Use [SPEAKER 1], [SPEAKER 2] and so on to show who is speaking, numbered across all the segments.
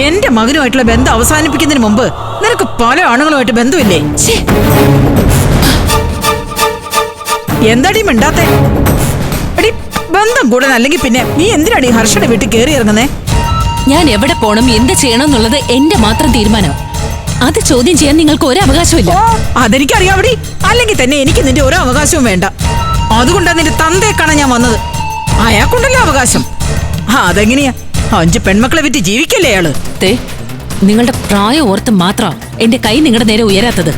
[SPEAKER 1] എന്റെ മകനുമായിട്ടുള്ള ബന്ധം അവസാനിപ്പിക്കുന്നതിന് മുമ്പ് നിനക്ക് പല ആണുങ്ങളുമായിട്ട് ബന്ധമില്ലേ? എന്താടി മിണ്ടാത്തെ? എടി ബന്ധം കൂടാൻ അല്ലെങ്കിൽ പിന്നെ നീ എന്തിനാടി ഹർഷയുടെ വീട്ടിൽ കയറി ഇറങ്ങുന്നേ?
[SPEAKER 2] ഞാൻ എവിടെ പോണം എന്ത് ചെയ്യണം എന്നുള്ളത് എന്റെ മാത്രം തീരുമാനം. അത് ചോദ്യം ചെയ്യാൻ നിങ്ങൾക്ക് ഒരു അവകാശമില്ല.
[SPEAKER 1] അതെനിക്കറിയാവടി. അല്ലെങ്കിൽ തന്നെ എനിക്ക് നിന്റെ ഒരു അവകാശവും വേണ്ട. അതുകൊണ്ടാണ് നിന്റെ തന്തയെ കാണാൻ ഞാൻ വന്നത്. അയാൾക്കുണ്ടല്ലോ അവകാശം. അതെങ്ങനെയാ? 5 പെൺമക്കളെ വിറ്റ് ജീവിക്കല്ലേ അയാള്?
[SPEAKER 2] നിങ്ങളുടെ പ്രായം ഓർത്ത് മാത്രം എന്റെ കൈ നിങ്ങളുടെ നേരെ ഉയരാത്തത്.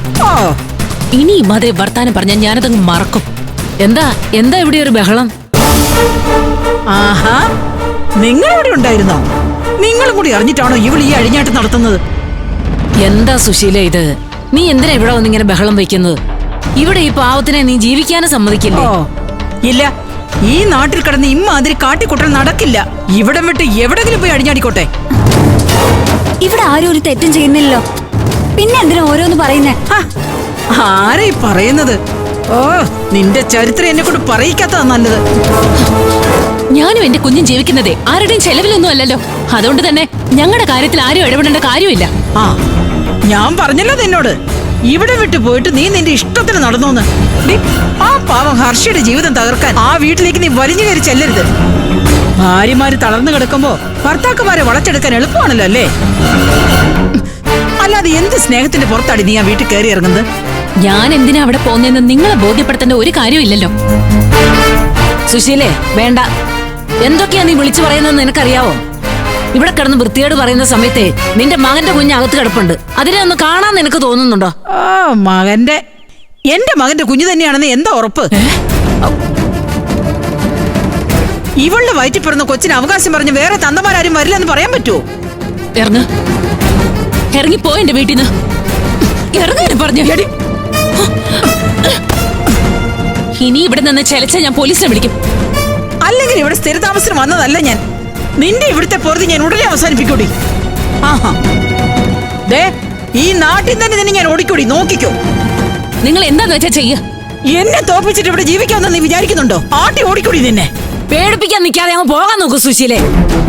[SPEAKER 2] ഇനിയും അതേ വർത്താനം പറഞ്ഞാൽ ഞാനതങ്ങ് മറക്കും. എന്താ ഇവിടെ ഒരു ബഹളം?
[SPEAKER 1] ആഹാ, നിങ്ങളിവിടെ ഉണ്ടായിരുന്നോ? നിങ്ങളും കൂടി അറിഞ്ഞിട്ടാണോ ഇവൾ ഈ അഴിഞ്ഞാട്ട് നടത്തുന്നത്?
[SPEAKER 2] എന്താ സുശീല ഇത്? നീ എന്തിനാ ഇവിടെ വന്നിങ്ങനെ ബഹളം വയ്ക്കുന്നത്? ഇവിടെ ഈ പാവത്തിനെ നീ ജീവിക്കാനും സമ്മതിക്കില്ലേ?
[SPEAKER 1] ഇല്ല, ഈ നാട്ടിൽ കിടന്ന് ഇമ്മാതിരി കാട്ടിക്കൂട്ടൽ നടക്കില്ല. ഇവിടം വിട്ട് എവിടെങ്കിലും പോയി അടിഞ്ഞാടിക്കോട്ടെ.
[SPEAKER 3] ഇവിടെ ആരും ഒരു തെറ്റും ചെയ്യുന്നില്ലല്ലോ, പിന്നെ എന്തിനാ ഓരോന്ന് പറയുന്നേ?
[SPEAKER 1] ആരായി പറയുന്നത്? നിന്റെ ചരിത്രം എന്നെ കൊണ്ട് പറയിക്കാത്തതാ നല്ലത്.
[SPEAKER 2] ഞാനും എന്റെ കുഞ്ഞും ജീവിക്കുന്നതേ ആരുടെയും ചെലവിലൊന്നും അല്ലല്ലോ. അതുകൊണ്ട് തന്നെ ഞങ്ങളുടെ കാര്യത്തിൽ ആരും ഇടപെടേണ്ട കാര്യമില്ല.
[SPEAKER 1] ഞാൻ പറഞ്ഞല്ലോ നിന്നോട്, ഇവിടെ വിട്ടു പോയിട്ട് നീ നിന്റെ ഇഷ്ടത്തിന് നടന്നോന്ന്. ആ പാവം ഹർഷയുടെ ജീവിതം തകർക്കാൻ ആ വീട്ടിലേക്ക് നീ വലിഞ്ഞു കയറി ചെല്ലരുത്. ഭാര്യമാര് തളർന്നു കിടക്കുമ്പോ ഭർത്താക്കന്മാരെ വളച്ചെടുക്കാൻ എളുപ്പമാണല്ലോ അല്ലേ? അല്ലാതെ എന്ത് സ്നേഹത്തിന്റെ പുറത്താടി നീ ആ വീട്ടിൽ കയറി ഇറങ്ങുന്നത്?
[SPEAKER 2] ഞാൻ എന്തിനാ അവിടെ പോന്നെന്ന് നിങ്ങളെ ബോധ്യപ്പെടുത്തേണ്ട ഒരു കാര്യമില്ലല്ലോ. സുശീലേ, വേണ്ട. എന്തൊക്കെയാ നീ വിളിച്ചു പറയുന്നത് നിനക്കറിയാവോ? ഇവിടെ കിടന്ന് വൃത്തിയോട് പറയുന്ന സമയത്തെ നിന്റെ മകന്റെ കുഞ്ഞ് അകത്ത് കിടപ്പുണ്ട്. അതിനെ ഒന്ന് കാണാൻ നിനക്ക് തോന്നുന്നുണ്ടോ?
[SPEAKER 1] എന്റെ മകന്റെ കുഞ്ഞു തന്നെയാണെന്ന് എന്താ ഉറപ്പ്? ഇവളുടെ വയറ്റിൽ പിറന്ന കൊച്ചിന് അവകാശം പറഞ്ഞ് വേറെ തന്തമാരും വരില്ലെന്ന് പറയാൻ പറ്റുമോ?
[SPEAKER 2] ഇറങ്ങിപ്പോ എന്റെ വീട്ടിൽ നിന്ന്. ഇറങ്ങാനും പറഞ്ഞു. ഇനി ഇവിടെ നിന്ന് ചെലച്ച ഞാൻ പോലീസിനെ വിളിക്കും.
[SPEAKER 1] അല്ലെങ്കിൽ ഇവിടെ സ്ഥിരതാമസത്തിന് വന്നതല്ല ഞാൻ. നിന്റെ ഇവിടുത്തെ പൊറുതി ഞാൻ ഉടനെ അവസാനിപ്പിക്കൂടി. ഈ നാട്ടിൽ തന്നെ ഞാൻ ഓടിക്കൂടി, നോക്കിക്കോ.
[SPEAKER 2] നിങ്ങൾ എന്താന്ന് വെച്ചാ ചെയ്യ.
[SPEAKER 1] എന്നെ തോപ്പിച്ചിട്ട് ഇവിടെ ജീവിക്കാമെന്ന് നീ വിചാരിക്കുന്നുണ്ടോ? ആട്ടി ഓടിക്കൂടി. നിന്നെ
[SPEAKER 2] പേടിപ്പിക്കാൻ നിൽക്കാതെ അങ്ങ് പോകാൻ നോക്കൂ സുശീലേ.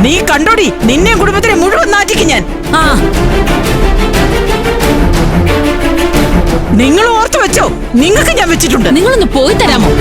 [SPEAKER 1] നീ കണ്ടോടി, നിന്നെ കുടുംബത്തിനെ മുഴുവൻ നാറ്റിക്കും ഞാൻ. നിങ്ങൾ ഓർത്തു വെച്ചോ, നിങ്ങൾക്ക് ഞാൻ വെച്ചിട്ടുണ്ട്.
[SPEAKER 2] നിങ്ങളൊന്ന് പോയി തരാമോ?